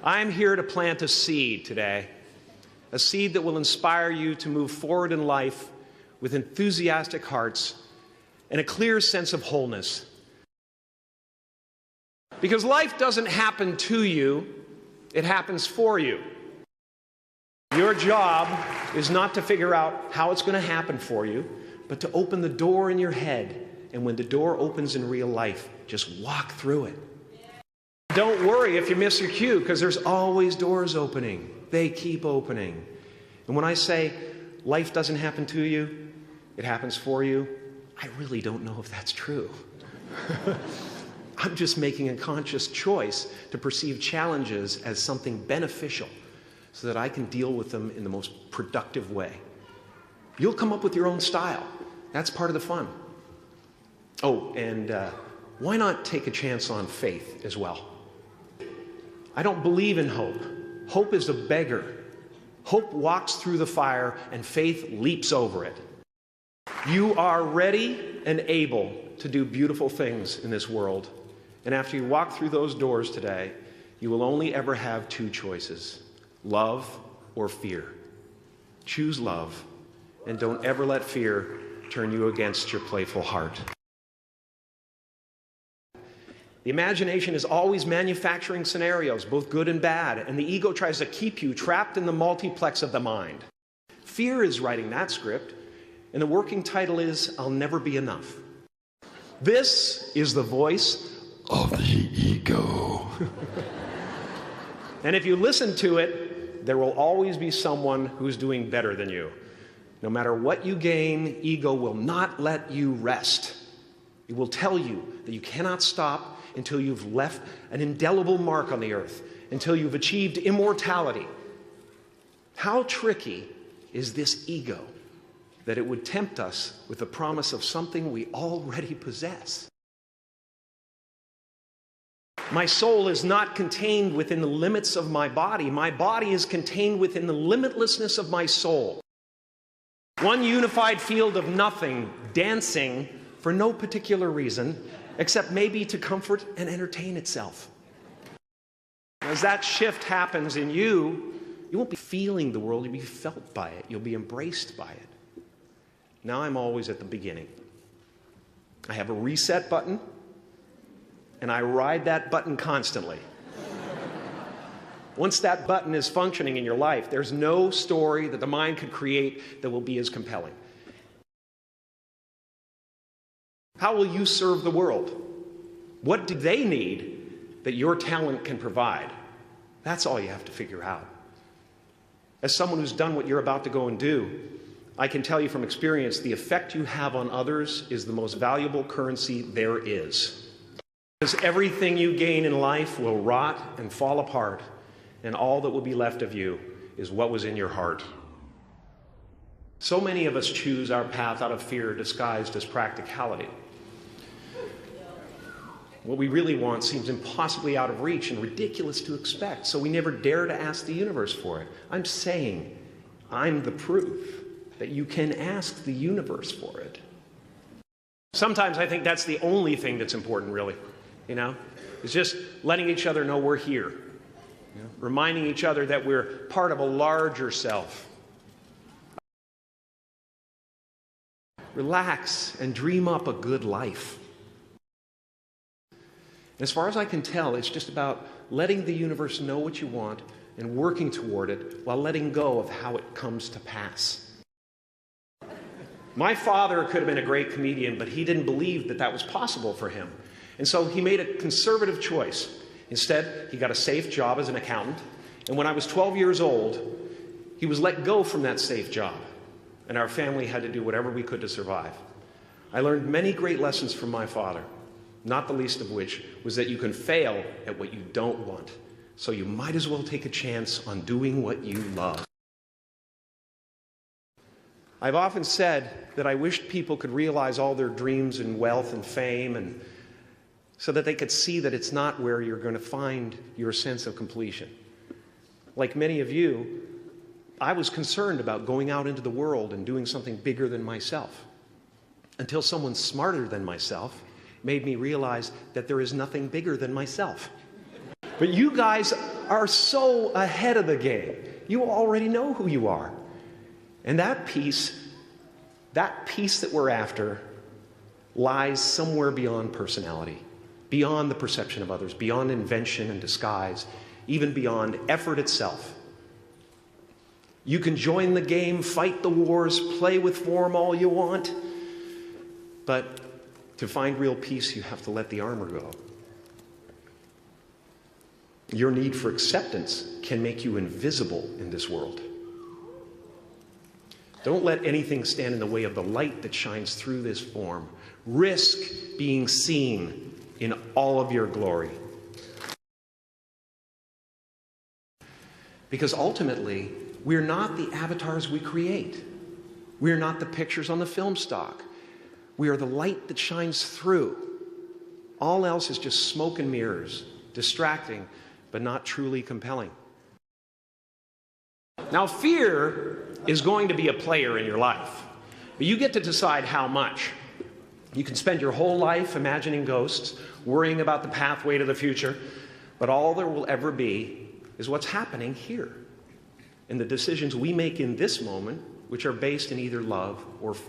I'm here to plant a seed today, a seed that will inspire you to move forward in life with enthusiastic hearts and a clear sense of wholeness. Because life doesn't happen to you, it happens for you. Your job is not to figure out how it's going to happen for you, but to open the door in your head. And when the door opens in real life, just walk through it. Don't worry if you miss your cue, because there's always doors opening. They keep opening. And when I say life doesn't happen to you, it happens for you, I really don't know if that's true. I'm just making a conscious choice to perceive challenges as something beneficial so that I can deal with them in the most productive way. You'll come up with your own style. That's part of the fun. Oh, and why not take a chance on faith as well? I don't believe in hope. Hope is a beggar. Hope walks through the fire and faith leaps over it. You are ready and able to do beautiful things in this world. And after you walk through those doors today, you will only ever have two choices: love or fear. Choose love, and don't ever let fear turn you against your playful heart. The imagination is always manufacturing scenarios, both good and bad, and the ego tries to keep you trapped in the multiplex of the mind. Fear is writing that script, and the working title is I'll Never Be Enough. This is the voice of the ego. And if you listen to it, there will always be someone who's doing better than you. No matter what you gain, ego will not let you rest. It will tell you that you cannot stop until you've left an indelible mark on the earth, until you've achieved immortality. How tricky is this ego that it would tempt us with the promise of something we already possess? My soul is not contained within the limits of my body. My body is contained within the limitlessness of my soul. One unified field of nothing, dancing for no particular reason, except maybe to comfort and entertain itself. As that shift happens in you, you won't be feeling the world, you'll be felt by it. You'll be embraced by it. Now I'm always at the beginning. I have a reset button, and I ride that button constantly. Once that button is functioning in your life, there's no story that the mind could create that will be as compelling. How will you serve the world? What do they need that your talent can provide? That's all you have to figure out. As someone who's done what you're about to go and do, I can tell you from experience, the effect you have on others is the most valuable currency there is. Because everything you gain in life will rot and fall apart, and all that will be left of you is what was in your heart. So many of us choose our path out of fear disguised as practicality. What we really want seems impossibly out of reach and ridiculous to expect, so we never dare to ask the universe for it. I'm saying I'm the proof that you can ask the universe for it. Sometimes I think that's the only thing that's important, really. It's just letting each other know we're here. Reminding each other that we're part of a larger self. Relax and dream up a good life. As far as I can tell, it's just about letting the universe know what you want and working toward it while letting go of how it comes to pass. My father could have been a great comedian, but he didn't believe that that was possible for him. And so he made a conservative choice. Instead, he got a safe job as an accountant. And when I was 12 years old, he was let go from that safe job. And our family had to do whatever we could to survive. I learned many great lessons from my father, not the least of which was that you can fail at what you don't want. So you might as well take a chance on doing what you love. I've often said that I wished people could realize all their dreams and wealth and fame, and so that they could see that it's not where you're going to find your sense of completion. Like many of you, I was concerned about going out into the world and doing something bigger than myself, until someone smarter than myself made me realize that there is nothing bigger than myself. But you guys are so ahead of the game. You already know who you are. And that peace that we're after, lies somewhere beyond personality, beyond the perception of others, beyond invention and disguise, even beyond effort itself. You can join the game, fight the wars, play with form all you want, but to find real peace, you have to let the armor go. Your need for acceptance can make you invisible in this world. Don't let anything stand in the way of the light that shines through this form. Risk being seen in all of your glory. Because ultimately, we're not the avatars we create. We're not the pictures on the film stock. We are the light that shines through. All else is just smoke and mirrors, distracting, but not truly compelling. Now, fear is going to be a player in your life, but you get to decide how much. You can spend your whole life imagining ghosts, worrying about the pathway to the future, but all there will ever be is what's happening here, and the decisions we make in this moment, which are based in either love or fear.